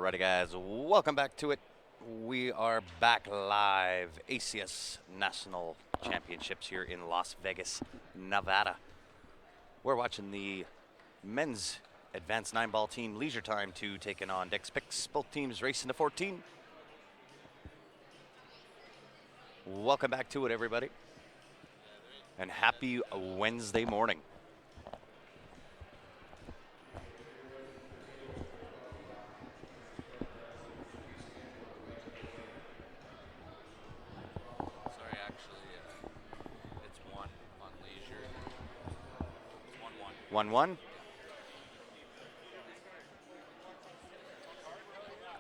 Alrighty, guys, welcome back to it. We are back live. ACS National Championships here in Las Vegas, Nevada. We're watching the men's advanced 9-ball team Leisure Time 2 taking on Dex Picks. Both teams racing to 14. Welcome back to it, everybody. And happy Wednesday morning. It's one on leisure. It's 1-1. 1-1.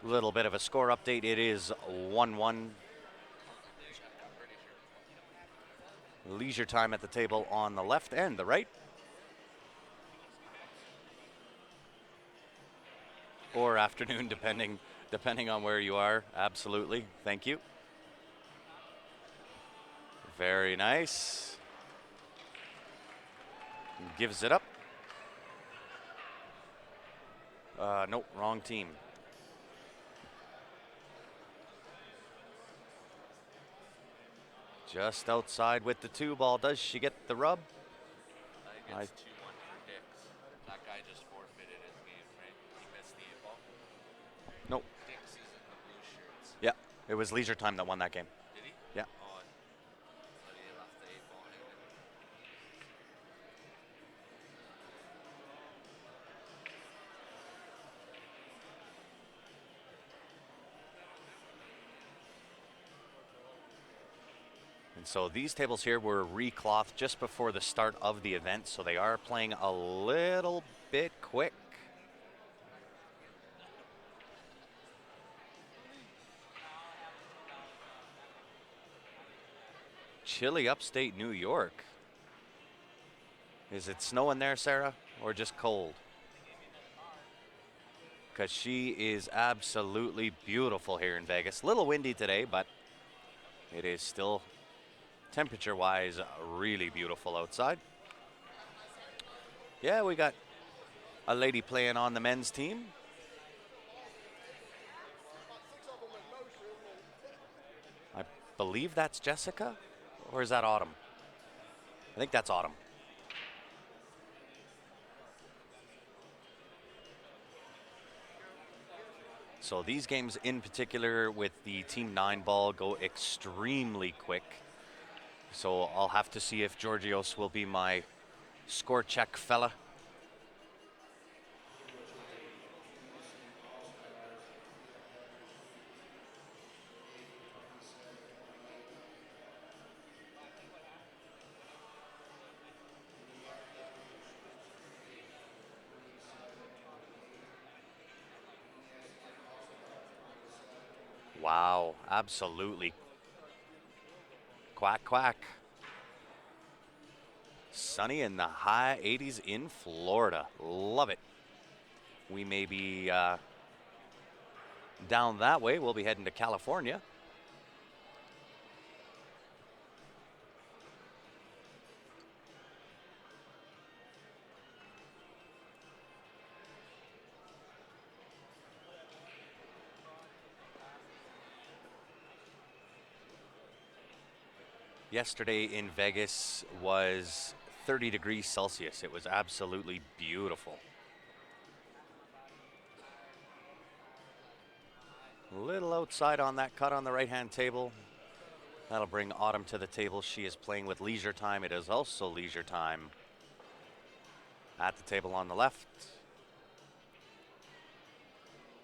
Little bit of a score update. It is 1-1. Leisure Time at the table on the left and the right. Or afternoon, depending on where you are. Absolutely. Thank you. Very nice. Gives it up. Nope, wrong team. Just outside with the 2-ball. Does she get the rub? I think it's 2-1 for Dix. That guy just forfeited his game, right? He missed the 8-ball. Nope. Dix is in the blue shirts. Yeah, it was Leisure Time that won that game. Did he? Yeah. Oh, so he left the 8-ball hanging. And so these tables here were reclothed just before the start of the event, so they are playing a little bit quick. Chilly upstate New York. Is it snowing there, Sarah, or just cold? Because she is absolutely beautiful here in Vegas. A little windy today, but it is still temperature-wise really beautiful outside. Yeah, we got a lady playing on the men's team. I believe that's Jessica, or is that Autumn? I think that's Autumn. So these games in particular with the Team 9-ball go extremely quick. So I'll have to see if Georgios will be my score check fella. Wow, absolutely. Quack, quack. Sunny in the high 80s in Florida. Love it. We may be down that way. We'll be heading to California. Yesterday in Vegas was 30 degrees Celsius. It was absolutely beautiful. A little outside on that cut on the right-hand table. That'll bring Autumn to the table. She is playing with Leisure Time. It is also Leisure Time at the table on the left.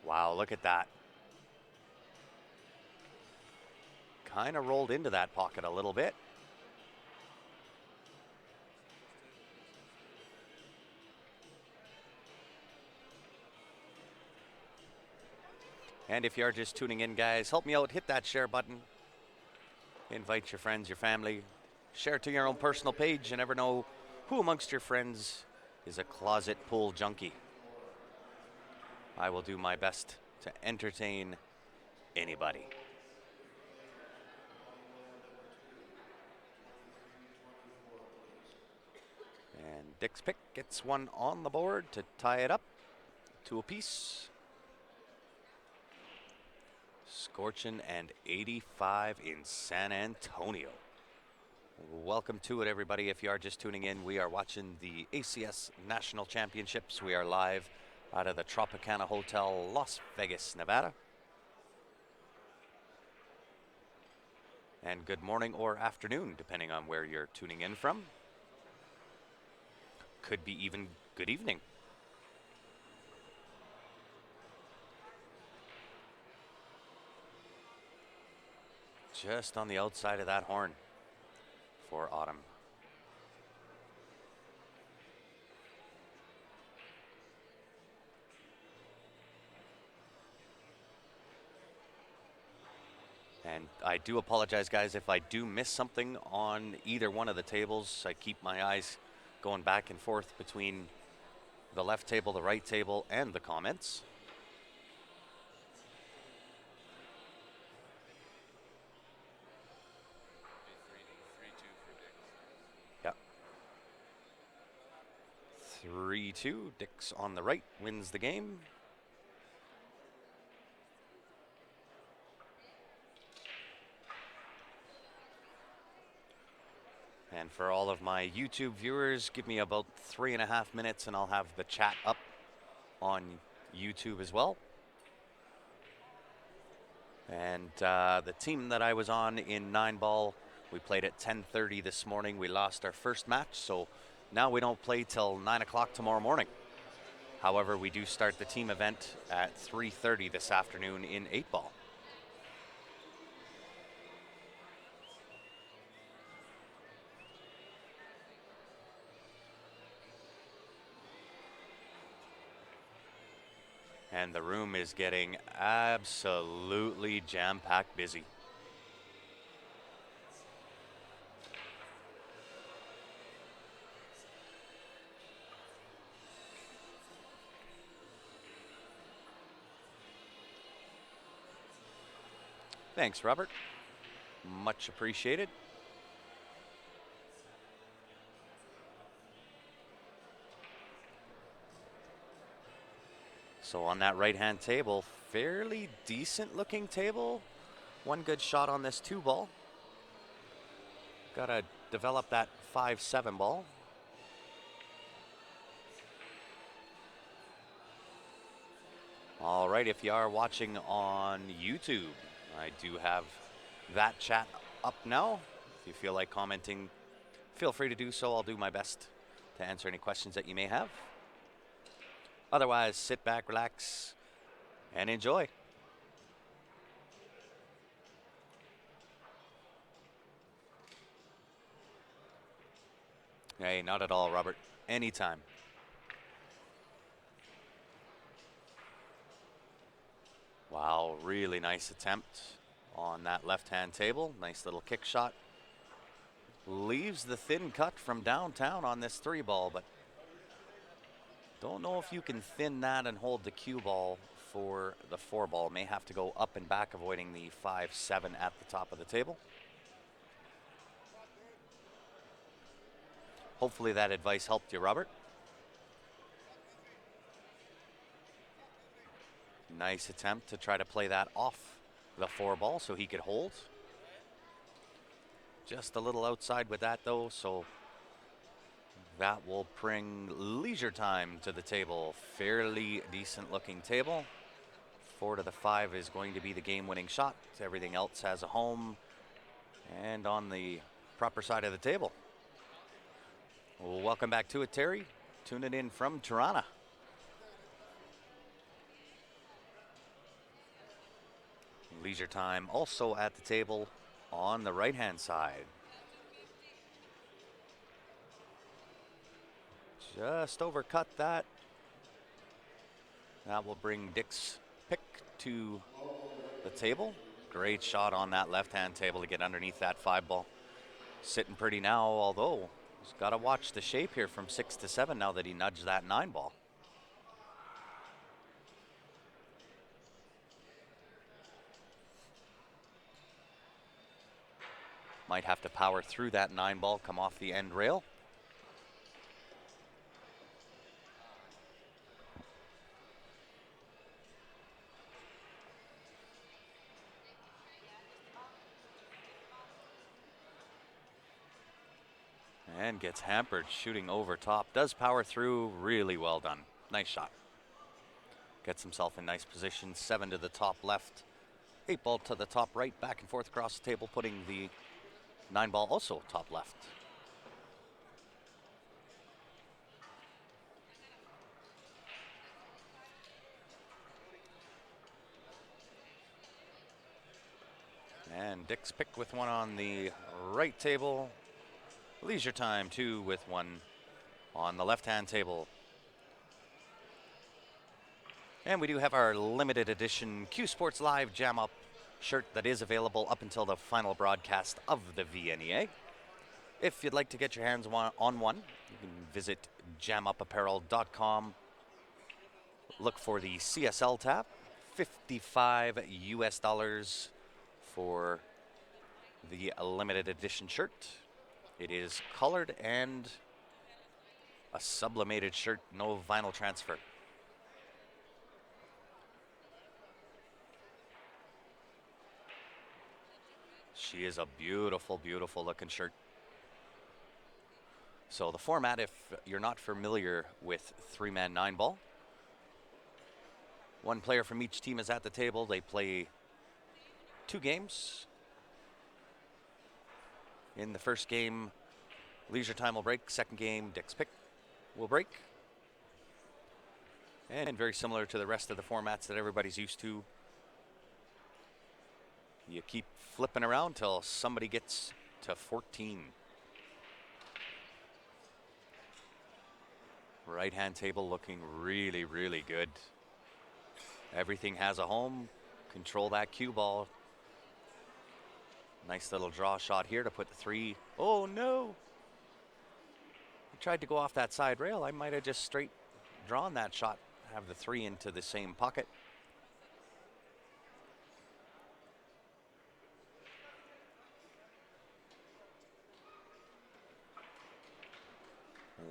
Wow, look at that. Kind of rolled into that pocket a little bit. And if you are just tuning in, guys, help me out. Hit that share button. Invite your friends, your family. Share to your own personal page. You never know who amongst your friends is a closet pool junkie. I will do my best to entertain anybody. And Dick's pick gets one on the board to tie it up to a piece. Scorching and 85 in San Antonio. Welcome to it, everybody. If you are just tuning in, we are watching the ACS National Championships. We are live out of the Tropicana Hotel, Las Vegas, Nevada. And good morning or afternoon, depending on where you're tuning in from. Could be even good evening. Just on the outside of that horn for autumn. And I do apologize, guys, if I do miss something on either one of the tables. I keep my eyes going back and forth between the left table, the right table, and the comments. Yep. 3-2. Dix on the right wins the game. And for all of my YouTube viewers, give me about 3.5 minutes and I'll have the chat up on YouTube as well. And the team that I was on in 9-ball, we played at 10:30 this morning. We lost our first match, so now we don't play till 9 o'clock tomorrow morning. However, we do start the team event at 3:30 this afternoon in 8-ball. And the room is getting absolutely jam-packed busy. Thanks, Robert. Much appreciated. So on that right-hand table, fairly decent looking table. One good shot on this 2-ball. Gotta develop that 5-7 ball. All right, if you are watching on YouTube, I do have that chat up now. If you feel like commenting, feel free to do so. I'll do my best to answer any questions that you may have. Otherwise, sit back, relax, and enjoy. Hey, not at all, Robert. Anytime. Wow, really nice attempt on that left-hand table. Nice little kick shot. Leaves the thin cut from downtown on this 3-ball, but don't know if you can thin that and hold the cue ball for the 4-ball. May have to go up and back, avoiding the 5-7 at the top of the table. Hopefully that advice helped you, Robert. Nice attempt to try to play that off the 4-ball so he could hold. Just a little outside with that, though, so that will bring leisure time to the table. Fairly decent looking table. 4 to the 5 is going to be the game-winning shot. Everything else has a home and on the proper side of the table. Well, welcome back to it, Terry. Tuning in from Toronto. Leisure time also at the table on the right-hand side. Just overcut that. That will bring Dick's pick to the table. Great shot on that left-hand table to get underneath that 5-ball. Sitting pretty now, although he's got to watch the shape here from 6 to 7 now that he nudged that 9-ball. Might have to power through that 9-ball, come off the end rail. And gets hampered, shooting over top. Does power through, really well done. Nice shot. Gets himself in nice position, 7 to the top left, 8 ball to the top right, back and forth across the table, putting the 9 ball also top left. And Dick's pick with one on the right table. Leisure time, 2 with one on the left-hand table. And we do have our limited edition Q Sports Live Jam Up shirt that is available up until the final broadcast of the VNEA. If you'd like to get your hands on one, you can visit jamupapparel.com. Look for the CSL tab, $55 US for the limited edition shirt. It is colored and a sublimated shirt, no vinyl transfer. She is a beautiful, beautiful looking shirt. So the format, if you're not familiar with 3-man 9 ball, one player from each team is at the table. They play 2 games. In the first game, leisure time will break. Second game, Dick's pick will break. And very similar to the rest of the formats that everybody's used to. You keep flipping around till somebody gets to 14. Right-hand table looking really, really good. Everything has a home. Control that cue ball. Nice little draw shot here to put the 3. Oh no! I tried to go off that side rail. I might have just straight drawn that shot. Have the 3 into the same pocket.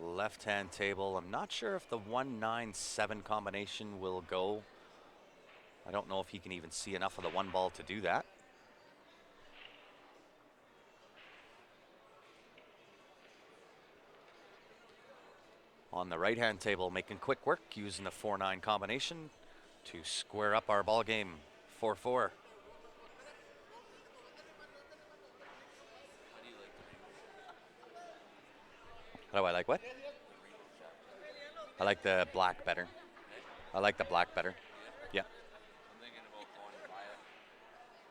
Left-hand table. I'm not sure if the 1-9-7 combination will go. I don't know if he can even see enough of the 1 ball to do that. On the right-hand table, making quick work, using the 4-9 combination to square up our ball game, 4-4. How do I like what? I like the black better. I like the black better. Yeah. I'm thinking about going to buy it.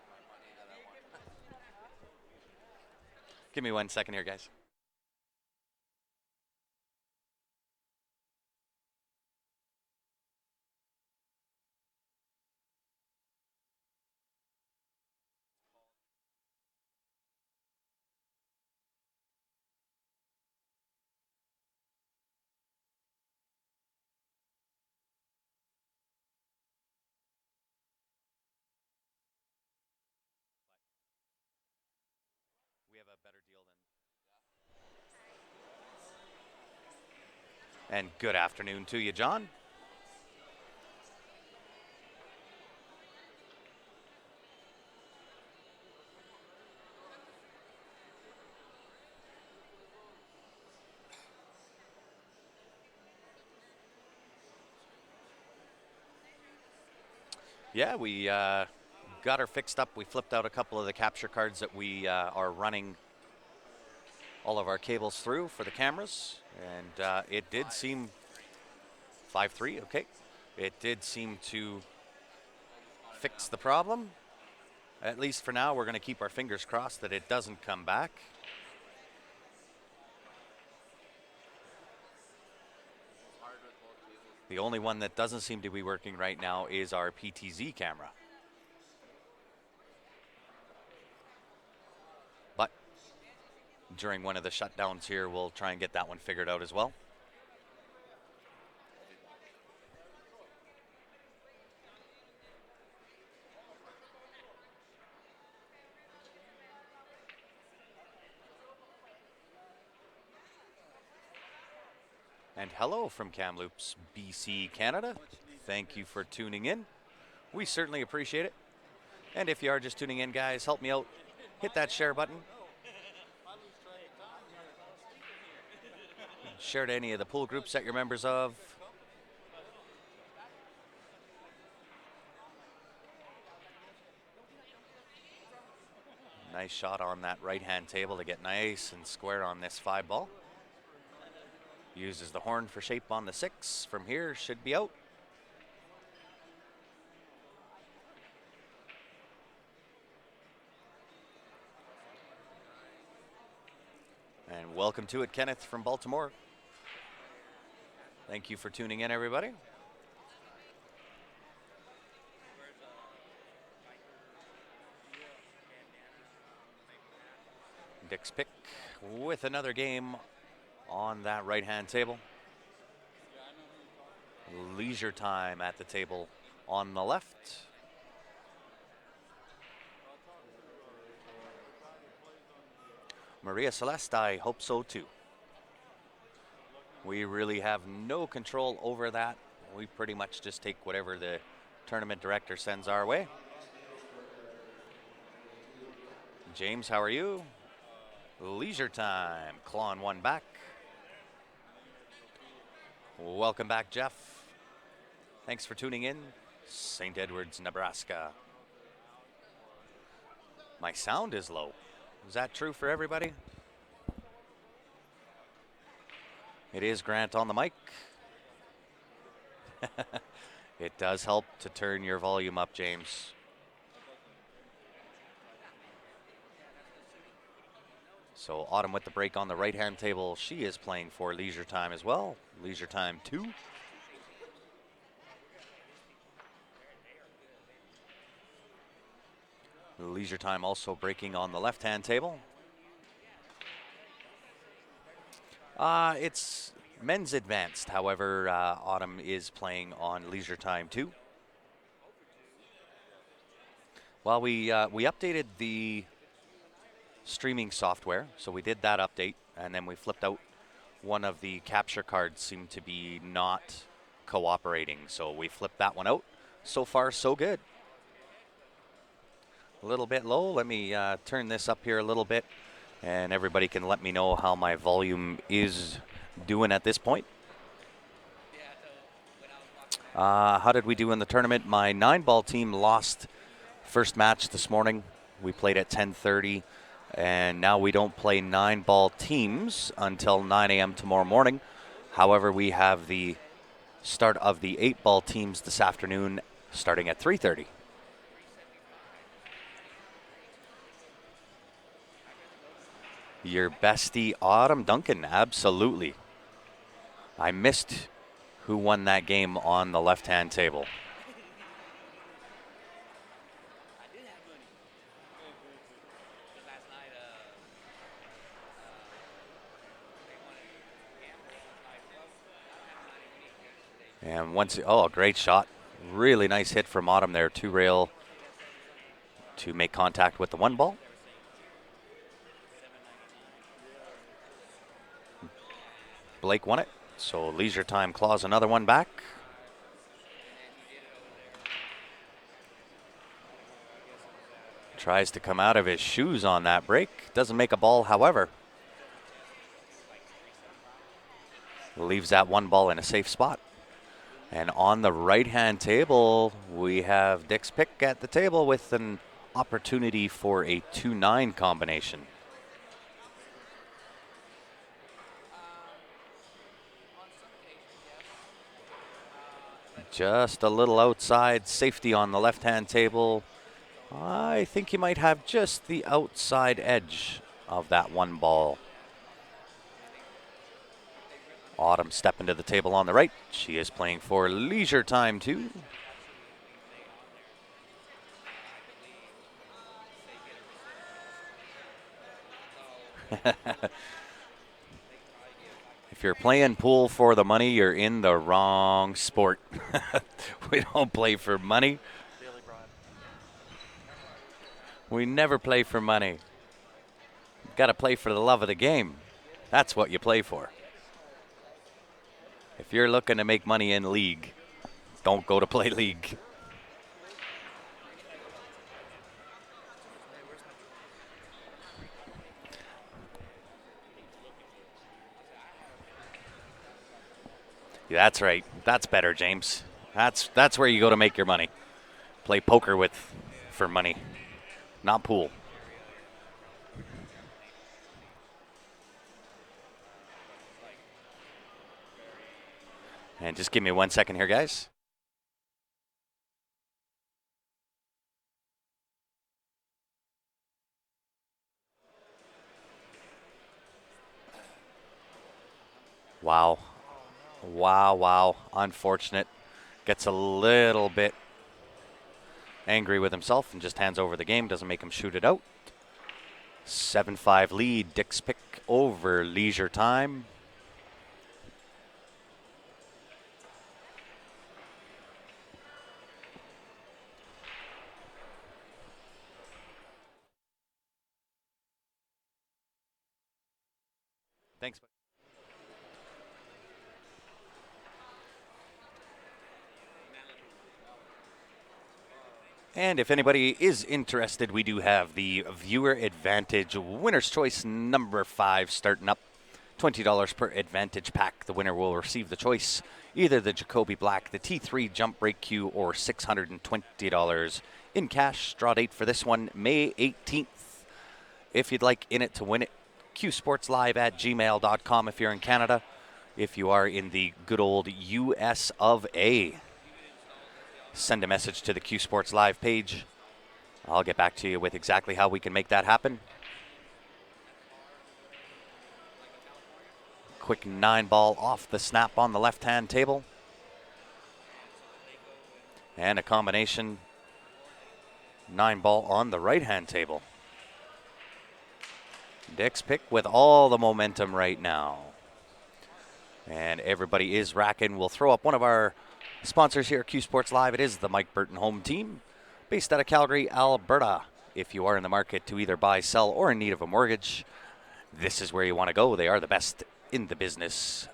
My money that I want. Give me 1 second here, guys. We have a better deal than. And good afternoon to you, John. Yeah, we got her fixed up. We flipped out a couple of the capture cards that we are running all of our cables through for the cameras. And it did seem 5-3, okay. It did seem to fix the problem. At least for now, we're going to keep our fingers crossed that it doesn't come back. The only one that doesn't seem to be working right now is our PTZ camera. But during one of the shutdowns here, we'll try and get that one figured out as well. And hello from Kamloops, BC, Canada. Thank you for tuning in. We certainly appreciate it. And if you are just tuning in, guys, help me out. Hit that share button. Share to any of the pool groups that you're members of. Nice shot on that right-hand table to get nice and square on this 5-ball. Uses the horn for shape on the 6. From here, should be out. And welcome to it, Kenneth from Baltimore. Thank you for tuning in, everybody. Dick's pick with another game on that right-hand table. Leisure time at the table on the left. Maria Celeste, I hope so too. We really have no control over that. We pretty much just take whatever the tournament director sends our way. James, how are you? Leisure time, clawing one back. Welcome back, Jeff. Thanks for tuning in. St. Edwards, Nebraska. My sound is low. Is that true for everybody? It is Grant on the mic. It does help to turn your volume up, James. So Autumn with the break on the right-hand table. She is playing for Leisure Time as well. Leisure Time 2. Leisure Time also breaking on the left-hand table. It's men's advanced. However, Autumn is playing on Leisure Time 2. Well, we updated the streaming software, so we did that update, and then we flipped out one of the capture cards seemed to be not cooperating, so we flipped that one out. So far, so good. A little bit low. Let me turn this up here a little bit, and everybody can let me know how my volume is doing at this point. How did we do in the tournament? My 9-ball team lost first match this morning. We played at 10:30. And now we don't play 9-ball teams until 9 a.m. tomorrow morning. However, we have the start of the 8-ball teams this afternoon starting at 3:30. Your bestie, Autumn Duncan, absolutely. I missed who won that game on the left-hand table. And a great shot. Really nice hit from Autumn there, 2-rail to make contact with the 1-ball. Blake won it, so Leisure Time claws another one back. Tries to come out of his shoes on that break. Doesn't make a ball, however. Leaves that 1-ball in a safe spot. And on the right-hand table, we have Dick's pick at the table with an opportunity for a 2-9 combination. Just a little outside safety on the left-hand table. I think you might have just the outside edge of that 1-ball. Autumn stepping to the table on the right. She is playing for Leisure Time 2. If you're playing pool for the money, you're in the wrong sport. We don't play for money. We never play for money. You've got to play for the love of the game. That's what you play for. If you're looking to make money in league, don't go to play league. That's right. That's better, James. That's where you go to make your money. Play poker with for money, not pool. And just give me 1 second here, guys. Wow. Wow, wow. Unfortunate. Gets a little bit angry with himself and just hands over the game. Doesn't make him shoot it out. 7-5 lead. Dick's pick over Leisure Time. Thanks. And if anybody is interested, we do have the Viewer Advantage Winner's Choice number 5 starting up. $20 per Advantage pack. The winner will receive the choice, either the Jacoby Black, the T3 Jump Break Q, or $620 in cash. Draw date for this one, May 18th. If you'd like in it to win it, qsportslive@gmail.com if you're in Canada. If you are in the good old US of A, send a message to the Q Sports Live page. I'll get back to you with exactly how we can make that happen. Quick 9-ball off the snap on the left-hand table. And a combination 9-ball on the right-hand table. Dick's pick with all the momentum right now. And everybody is racking. We'll throw up one of our sponsors here at Q Sports Live. It is the Mike Burton Home Team, based out of Calgary, Alberta. If you are in the market to either buy, sell, or in need of a mortgage, this is where you want to go. They are the best in the business.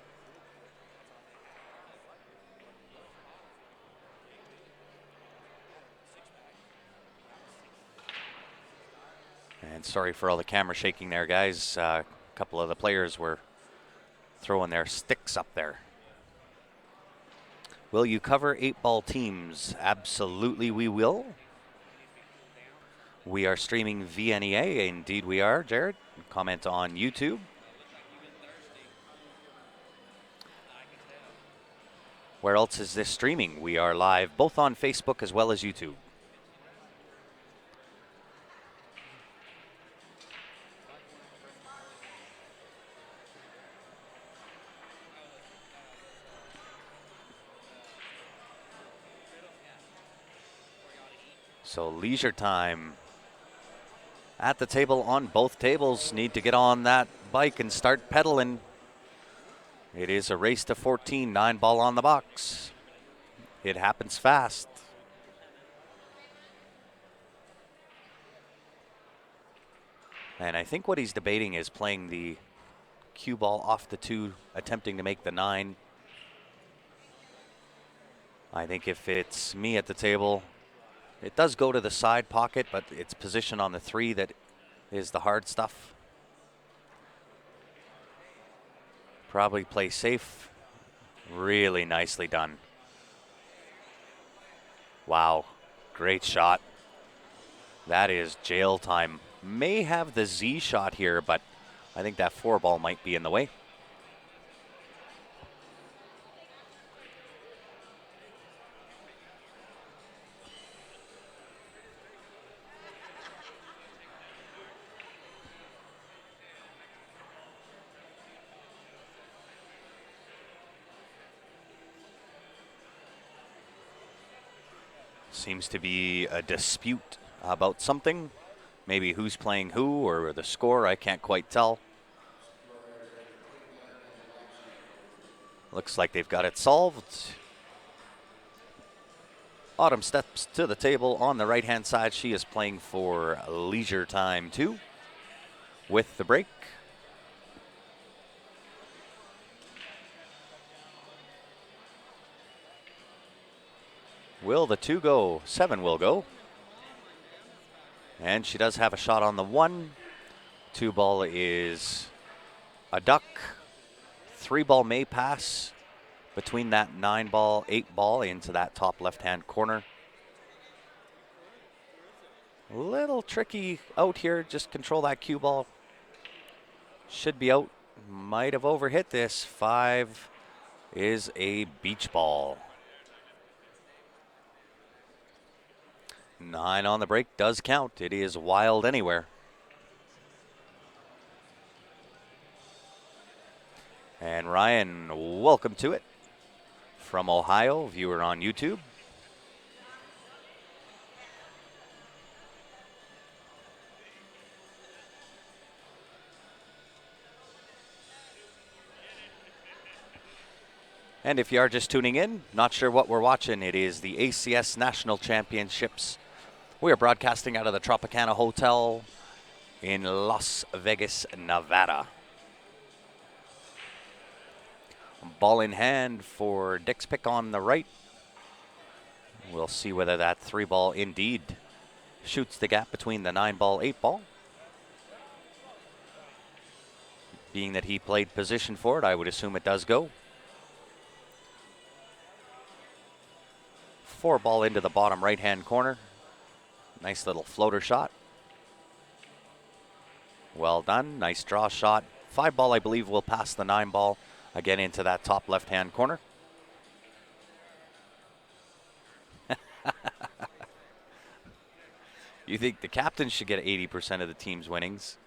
And sorry for all the camera shaking there, guys. A couple of the players were throwing their sticks up there. Will you cover 8-ball teams? Absolutely, we will. We are streaming VNEA. Indeed, we are, Jared. Comment on YouTube. Where else is this streaming? We are live both on Facebook as well as YouTube. So Leisure Time at the table on both tables. Need to get on that bike and start pedaling. It is a race to 14, 9-ball on the box. It happens fast. And I think what he's debating is playing the cue ball off the 2, attempting to make the 9. I think if it's me at the table, it does go to the side pocket, but it's position on the 3 that is the hard stuff. Probably play safe. Really nicely done. Wow, great shot. That is jail time. May have the Z shot here, but I think that 4-ball might be in the way. Seems to be a dispute about something. Maybe who's playing who or the score, I can't quite tell. Looks like they've got it solved. Autumn steps to the table on the right-hand side. She is playing for Leisure Time 2 with the break. Will the 2 go? 7 will go. And she does have a shot on the 1. 2-ball is a duck. 3-ball may pass. between that 9 ball, 8 ball into that top left-hand corner. A little tricky out here. Just control that cue ball. Should be out. Might have overhit this. 5 is a beach ball. 9 on the break does count. It is wild anywhere. And Ryan, welcome to it. From Ohio, viewer on YouTube. And if you are just tuning in, not sure what we're watching, it is the ACS National Championships. We are broadcasting out of the Tropicana Hotel in Las Vegas, Nevada. Ball in hand for Dick's pick on the right. We'll see whether that 3 ball indeed shoots the gap between the 9 ball, 8 ball. Being that he played position for it, I would assume it does go. 4 ball into the bottom right-hand corner. Nice little floater shot. Well done. Nice draw shot. 5 ball, I believe, will pass the 9 ball again into that top left-hand corner. You think the captain should get 80% of the team's winnings.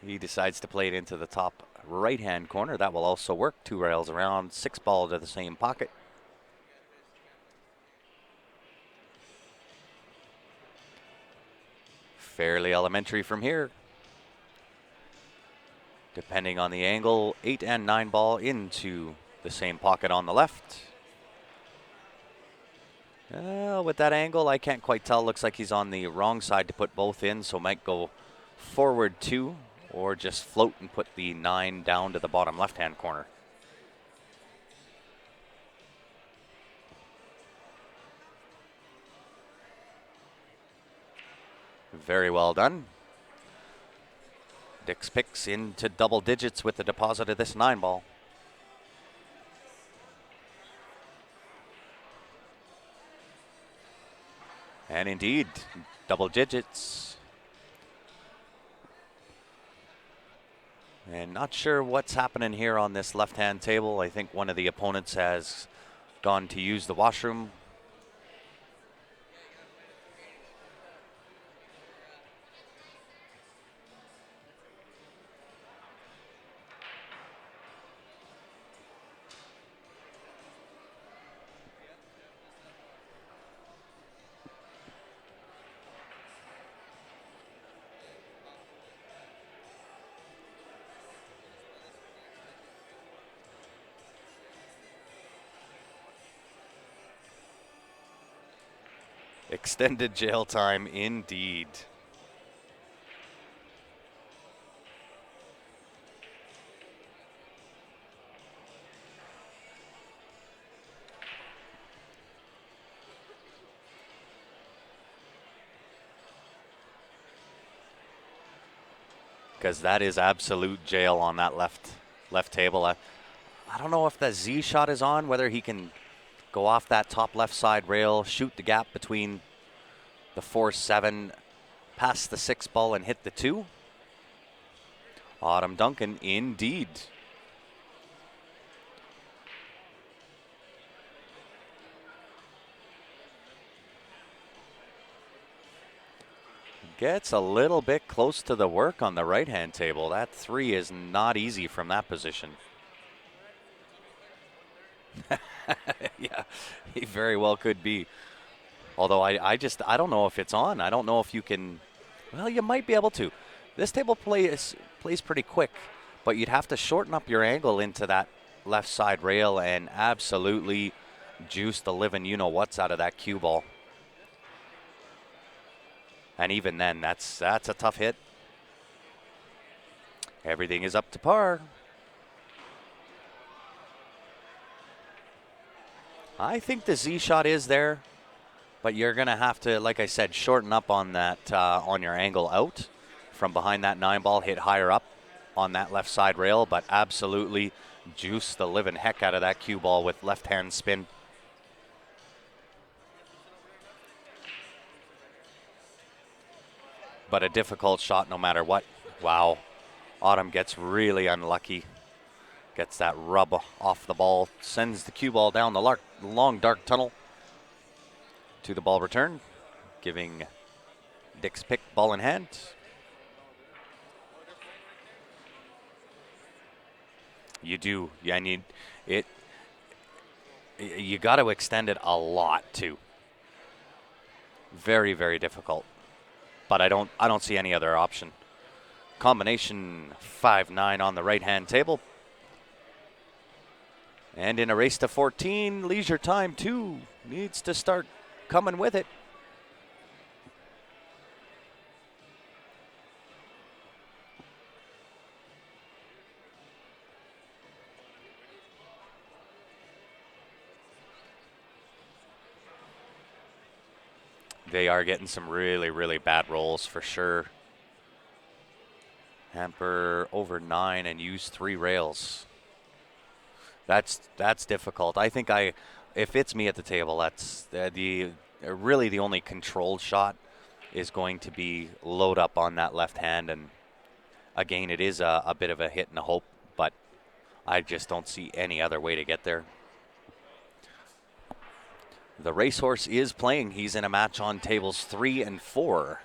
He decides to play it into the top right-hand corner. That will also work. 2 rails around. 6 ball to the same pocket. Fairly elementary from here. Depending on the angle, 8 and 9 ball into the same pocket on the left. With that angle, I can't quite tell. Looks like he's on the wrong side to put both in, so might go forward 2 or just float and put the 9 down to the bottom left-hand corner. Very well done. Dick's picks into double digits with the deposit of this 9 ball. And indeed, double digits. And not sure what's happening here on this left-hand table. I think one of the opponents has gone to use the washroom. Extended jail time indeed. Because that is absolute jail on that left table. I don't know if the Z shot is on, whether he can go off that top left side rail, shoot the gap between the 4-7, pass the 6 ball and hit the 2. Autumn Duncan, indeed. Gets a little bit close to the work on the right-hand table. That 3 is not easy from that position. Yeah, he very well could be. Although I don't know if it's on. I don't know if you can. Well, you might be able to. This table plays pretty quick, but you'd have to shorten up your angle into that left side rail and absolutely juice the living you-know-what's out of that cue ball. And even then, that's a tough hit. Everything is up to par. I think the Z shot is there, but you're going to have to, like I said, shorten up on that, on your angle out from behind that 9 ball, hit higher up on that left side rail, but absolutely juice the living heck out of that cue ball with left-hand spin. But a difficult shot no matter what. Wow. Autumn gets really unlucky. Gets that rub off the ball. Sends the cue ball down the long dark tunnel to the ball return. Giving Dick's pick ball in hand. You do. Yeah, I need it. You got to extend it a lot too. Very, very difficult. But I don't see any other option. Combination 5-9 on the right-hand table. And in a race to 14, Leisure Time 2 needs to start coming with it. They are getting some really, really bad rolls for sure. Hamper over 9 and use 3 rails. That's difficult. I think if it's me at the table, that's really the only controlled shot is going to be load up on that left hand. And again, it is a bit of a hit and a hope, but I just don't see any other way to get there. The racehorse is playing. He's in a match on tables 3 and 4.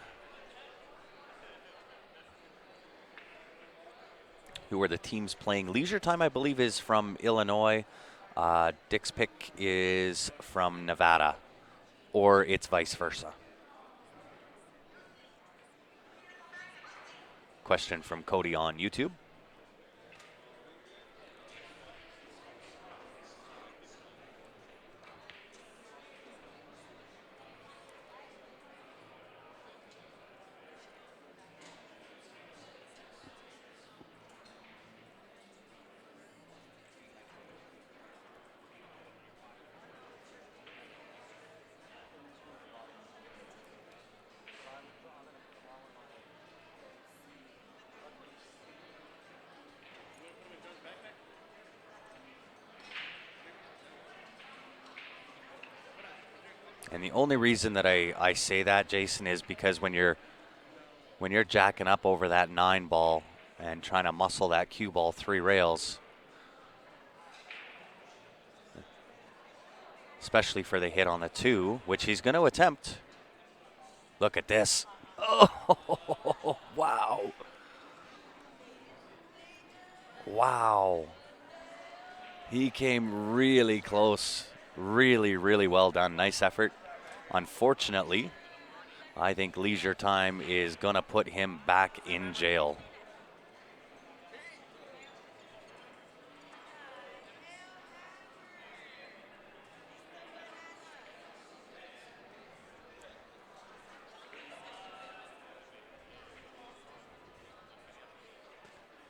Who are the teams playing? Leisure Time, I believe, is from Illinois. Dick's pick is from Nevada, or it's vice versa. Question from Cody on YouTube. And the only reason that I say that, Jason, is because when you're jacking up over that 9 ball and trying to muscle that cue ball 3 rails, especially for the hit on the 2, which he's going to attempt. Look at this. Oh, wow. Wow. He came really close. Really, really well done. Nice effort. Unfortunately, I think Leisure Time is going to put him back in jail.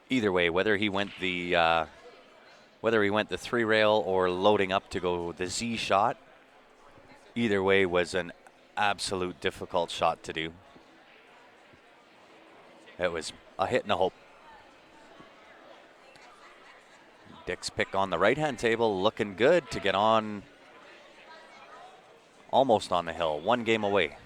Either way, whether he went the 3 rail or loading up to go the Z shot, either way was an absolute difficult shot to do. It was a hit and a hope. Dick's pick on the right-hand table, looking good to get on, almost on the hill, 1 game away.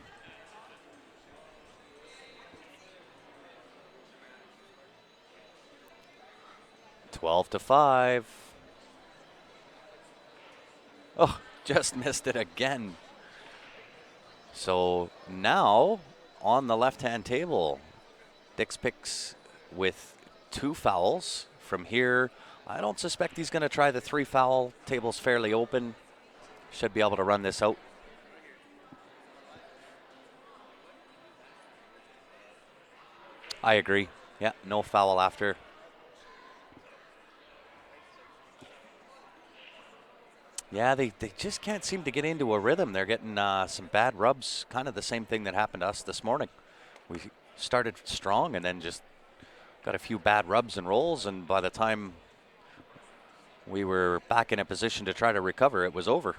$12-5. Oh, just missed it again. So now on the left-hand table, Dick's picks with 2 fouls. From here, I don't suspect he's going to try the 3 foul. Table's fairly open. Should be able to run this out. I agree. Yeah, no foul after. Yeah, they just can't seem to get into a rhythm. They're getting some bad rubs, kind of the same thing that happened to us this morning. We started strong and then just got a few bad rubs and rolls, and by the time we were back in a position to try to recover, it was over.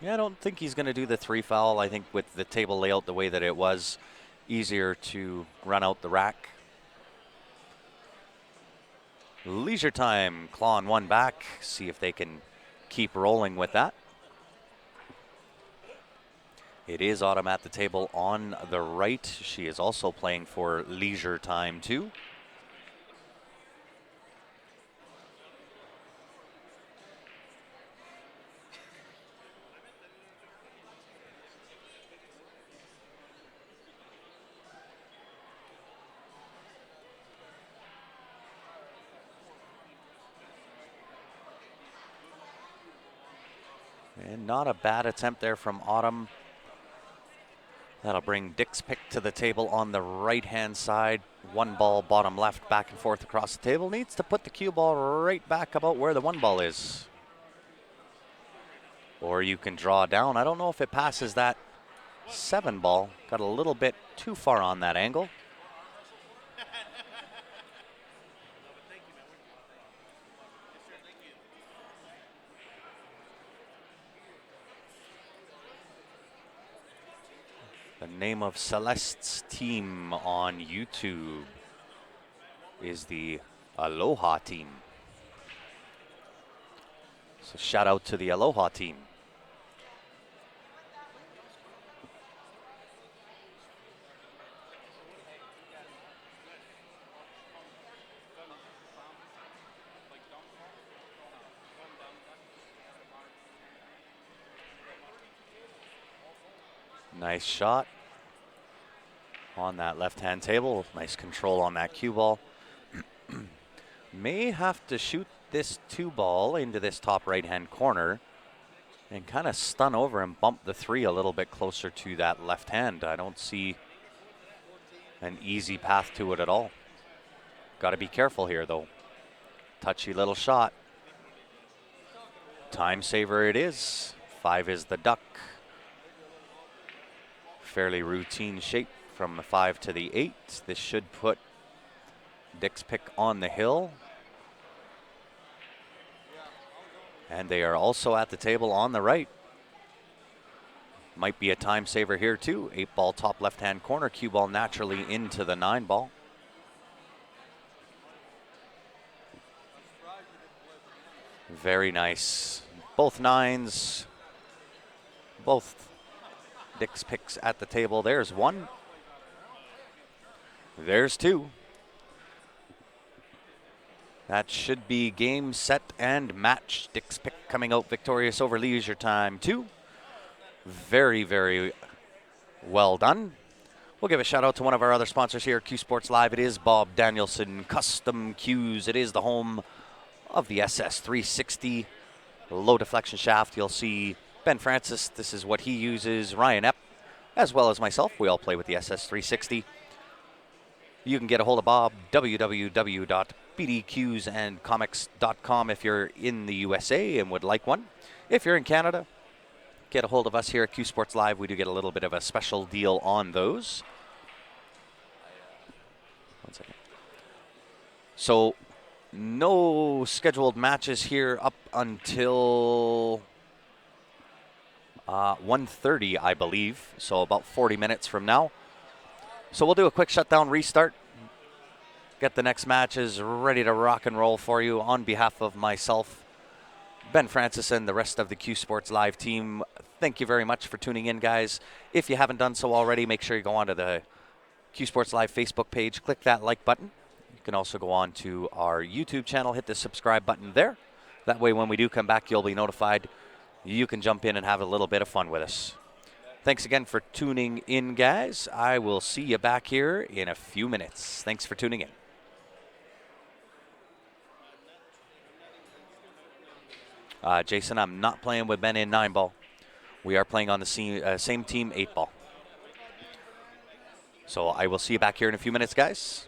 Yeah, I don't think he's going to do the 3 foul. I think with the table layout the way that it was, easier to run out the rack. Leisure Time clawing one back. See if they can keep rolling with that. It is Autumn at the table on the right. She is also playing for Leisure Time too. And not a bad attempt there from Autumn. That'll bring Dick's pick to the table on the right-hand side. One ball, bottom left, back and forth across the table. Needs to put the cue ball right back about where the one ball is. Or you can draw down. I don't know if it passes that 7 ball. Got a little bit too far on that angle. The name of Celeste's team on YouTube is the Aloha team. So shout out to the Aloha team. Nice shot on that left-hand table. Nice control on that cue ball. May have to shoot this 2 ball into this top right-hand corner and kind of stun over and bump the 3 a little bit closer to that left hand. I don't see an easy path to it at all. Got to be careful here, though. Touchy little shot. Time saver it is. 5 is the duck. Fairly routine shape from the 5 to the 8. This should put Dick's pick on the hill. And they are also at the table on the right. Might be a time saver here too. 8 ball top left-hand corner, cue ball naturally into the 9 ball. Very nice. Both 9s. Both Dick's picks at the table. There's 1. There's 2. That should be game, set, and match. Dick's pick coming out victorious over Leisure Time 2. Very, very well done. We'll give a shout out to one of our other sponsors here, Q Sports Live. It is Bob Danielson Custom Cues. It is the home of the SS 360 low deflection shaft. You'll see Ben Francis, this is what he uses. Ryan Epp, as well as myself, we all play with the SS 360. You can get a hold of Bob, www.bdqsandcomics.com if you're in the USA and would like one. If you're in Canada, get a hold of us here at Q Sports Live. We do get a little bit of a special deal on those. 1 second. So, no scheduled matches here up until 1:30, I believe. So about 40 minutes from now. So we'll do a quick shutdown restart. Get the next matches ready to rock and roll for you on behalf of myself, Ben Francis, and the rest of the Q Sports Live team. Thank you very much for tuning in, guys. If you haven't done so already, make sure you go onto the Q Sports Live Facebook page. Click that like button. You can also go on to our YouTube channel. Hit the subscribe button there. That way, when we do come back, you'll be notified. You can jump in and have a little bit of fun with us. Thanks again for tuning in, guys. I will see you back here in a few minutes. Thanks for tuning in. Jason, I'm not playing with Ben in 9 ball. We are playing on the same team, 8 ball. So I will see you back here in a few minutes, guys.